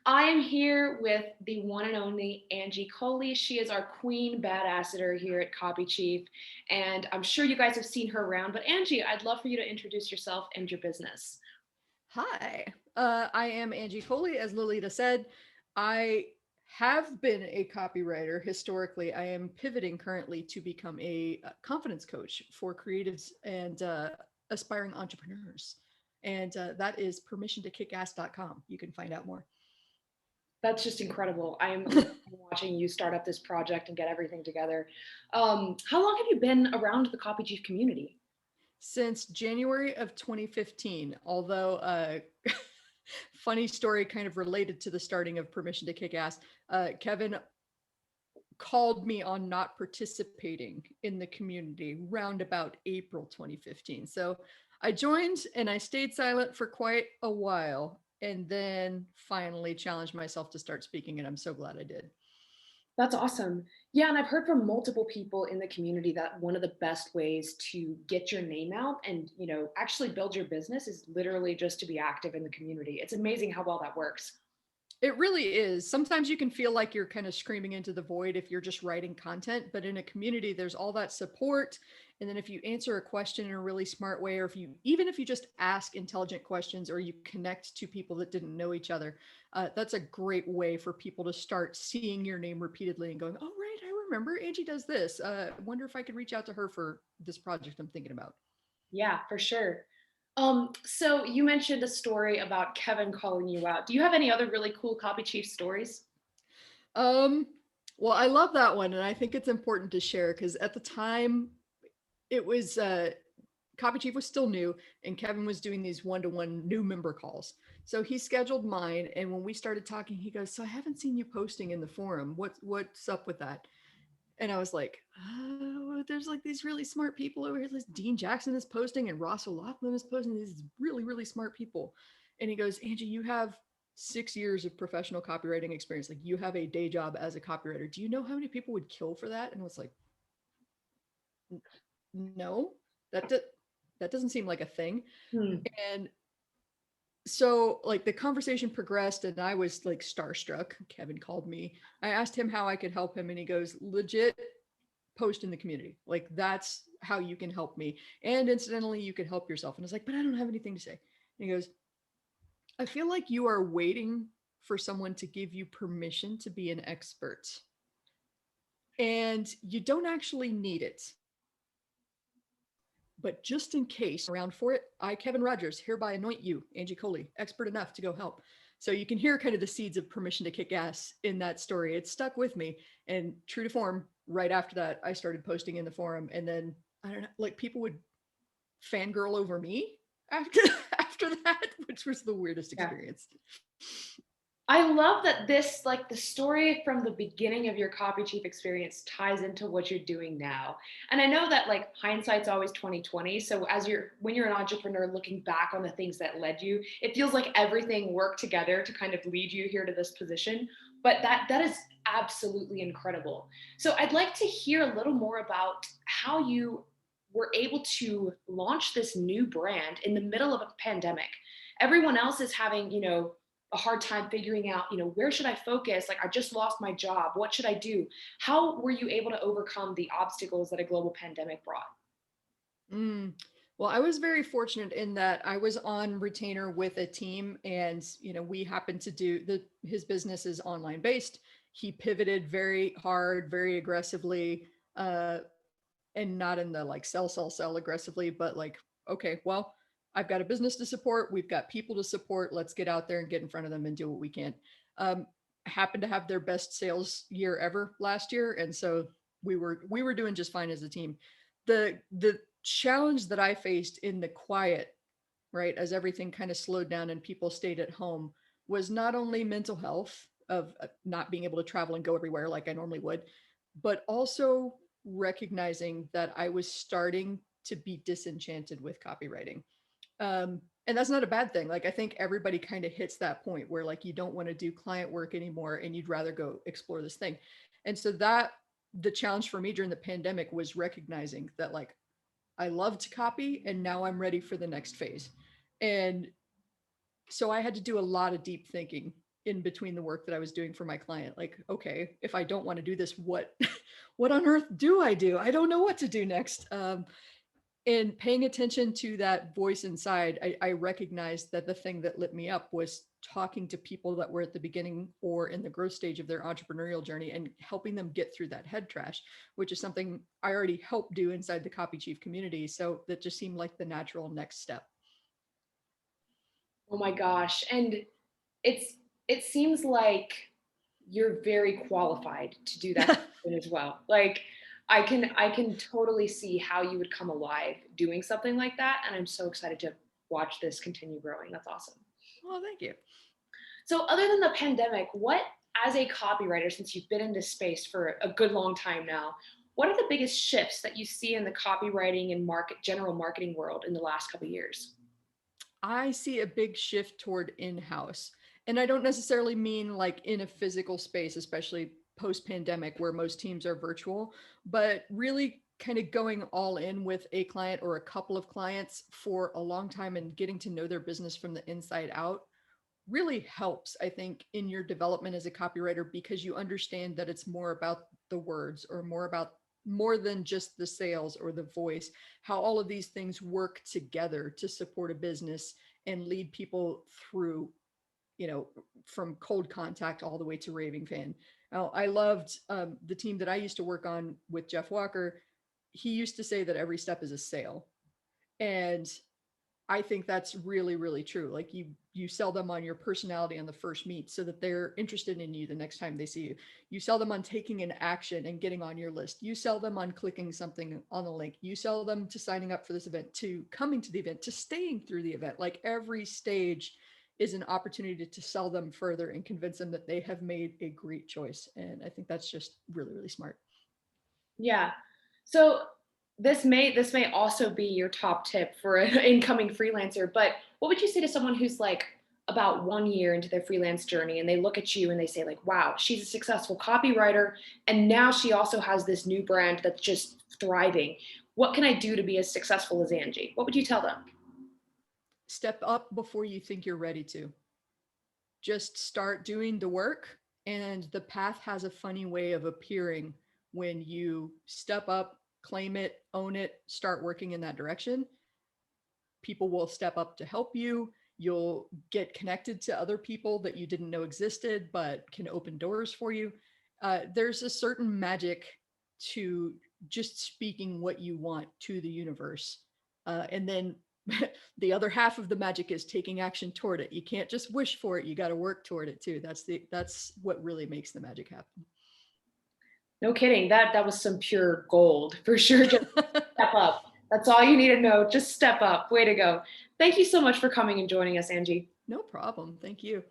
I am here with the one and only Angie Coley. She is our queen badasseter here at Copy Chief, and I'm sure you guys have seen her around. But Angie, I'd love for you to introduce yourself and your business. Hi, I am Angie Coley. As Lolita said, I have been a copywriter historically. I am pivoting currently to become a confidence coach for creatives and aspiring entrepreneurs. And that is permissiontokickass.com. You can find out more. That's just incredible. I am loving watching you start up this project and get everything together. How long have you been around the Copy Chief community? Since January of 2015, although funny story kind of related to the starting of Permission to Kick Ass, Kevin called me on not participating in the community round about April 2015. So I joined and I stayed silent for quite a while and then finally challenged myself to start speaking, and I'm so glad I did. That's awesome. Yeah, and I've heard from multiple people in the community that one of the best ways to get your name out and, actually build your business is literally just to be active in the community. It's amazing how well that works. It really is. Sometimes you can feel like you're kind of screaming into the void if you're just writing content, but in a community, there's all that support. And then if you answer a question in a really smart way, or even if you just ask intelligent questions or you connect to people that didn't know each other, that's a great way for people to start seeing your name repeatedly and going, oh, right, I remember Angie does this. Wonder if I could reach out to her for this project I'm thinking about. Yeah, for sure. So you mentioned a story about Kevin calling you out. Do you have any other really cool Copy Chief stories? Um, well, I love that one. And I think it's important to share because at the time, it was Copy Chief was still new, and Kevin was doing these one-to-one new member calls. So he scheduled mine, and when we started talking, he goes, "So I haven't seen you posting in the forum. What's up with that?" And I was like, "Oh, there's like these really smart people over here. This Dean Jackson is posting, and Ross O'Loughlin is posting. These really smart people." And he goes, "Angie, you have 6 years of professional copywriting experience. Like you have a day job as a copywriter. Do you know how many people would kill for that?" And I was like, "No, that that doesn't seem like a thing." Hmm. And so like the conversation progressed and I was like starstruck. Kevin called me. I asked him how I could help him and he goes, "Legit post in the community. Like that's how you can help me. And incidentally, you could help yourself." And I was like, "But I don't have anything to say." And he goes, "I feel like you are waiting for someone to give you permission to be an expert. And you don't actually need it. But just in case around for it, I, Kevin Rogers, hereby anoint you, Angie Coley, expert enough to go help." So you can hear kind of the seeds of permission to kick ass in that story. It stuck with me. And true to form, right after that, I started posting in the forum. And then I don't know, like people would fangirl over me after after that, which was the weirdest Yeah. experience. I love that this, like the story from the beginning of your Copy Chief experience ties into what you're doing now. And I know that like hindsight's always 2020. So when you're an entrepreneur looking back on the things that led you, it feels like everything worked together to kind of lead you here to this position. But that is absolutely incredible. So I'd like to hear a little more about how you were able to launch this new brand in the middle of a pandemic. Everyone else is having, a hard time figuring out, where should I focus? Like, I just lost my job. What should I do? How were you able to overcome the obstacles that a global pandemic brought? Mm. Well, I was very fortunate in that I was on retainer with a team, and we happened to do his business is online based. He pivoted very hard, very aggressively, and not in the like sell aggressively, but like, okay, well, I've got a business to support, we've got people to support. Let's get out there and get in front of them and do what we can. Um, Happened to have their best sales year ever last year, and so we were doing just fine as a team. The challenge that I faced in the quiet, right, as everything kind of slowed down and people stayed at home, was not only mental health of not being able to travel and go everywhere like I normally would, but also recognizing that I was starting to be disenchanted with copywriting. And that's not a bad thing. Like I think everybody kind of hits that point where like you don't want to do client work anymore and you'd rather go explore this thing. And so that the challenge for me during the pandemic was recognizing that like I loved copy and now I'm ready for the next phase. And so I had to do a lot of deep thinking in between the work that I was doing for my client. Like, okay, if I don't want to do this, what what on earth do I do? I don't know what to do next. And paying attention to that voice inside, I recognized that the thing that lit me up was talking to people that were at the beginning or in the growth stage of their entrepreneurial journey and helping them get through that head trash, which is something I already helped do inside the Copy Chief community. So that just seemed like the natural next step. Oh my gosh. And it's it seems like you're very qualified to do that as well. Like I can totally see how you would come alive doing something like that. And I'm so excited to watch this continue growing. That's awesome. Well, thank you. So other than the pandemic, what as a copywriter, since you've been in this space for a good long time now, what are the biggest shifts that you see in the copywriting and general marketing world in the last couple of years? I see a big shift toward in-house. And I don't necessarily mean like in a physical space, especially post pandemic where most teams are virtual, but really kind of going all in with a client or a couple of clients for a long time and getting to know their business from the inside out really helps, I think, in your development as a copywriter because you understand that it's more about the words or more than just the sales or the voice, how all of these things work together to support a business and lead people through, you know, from cold contact all the way to raving fan. Now, I loved the team that I used to work on with Jeff Walker. He used to say that every step is a sale. And I think that's really, really true. Like you sell them on your personality on the first meet so that they're interested in you the next time they see you. You sell them on taking an action and getting on your list. You sell them on clicking something on the link. You sell them to signing up for this event, to coming to the event, to staying through the event. Like every stage is an opportunity to sell them further and convince them that they have made a great choice. And I think that's just really, really smart. Yeah. So this may also be your top tip for an incoming freelancer, but what would you say to someone who's like about 1 year into their freelance journey and they look at you and they say like, wow, she's a successful copywriter and now she also has this new brand that's just thriving. What can I do to be as successful as Angie? What would you tell them? Step up before you think you're ready to. Just start doing the work, and the path has a funny way of appearing when you step up, claim it, own it, start working in that direction. People will step up to help you. You'll get connected to other people that you didn't know existed but can open doors for you. There's a certain magic to just speaking what you want to the universe, and then the other half of the magic is taking action toward it. You can't just wish for it, you got to work toward it too. That's what really makes the magic happen. No kidding. That was some pure gold for sure. Just step up. That's all you need to know. Just step up. Way to go. Thank you so much for coming and joining us, Angie. No problem, thank you.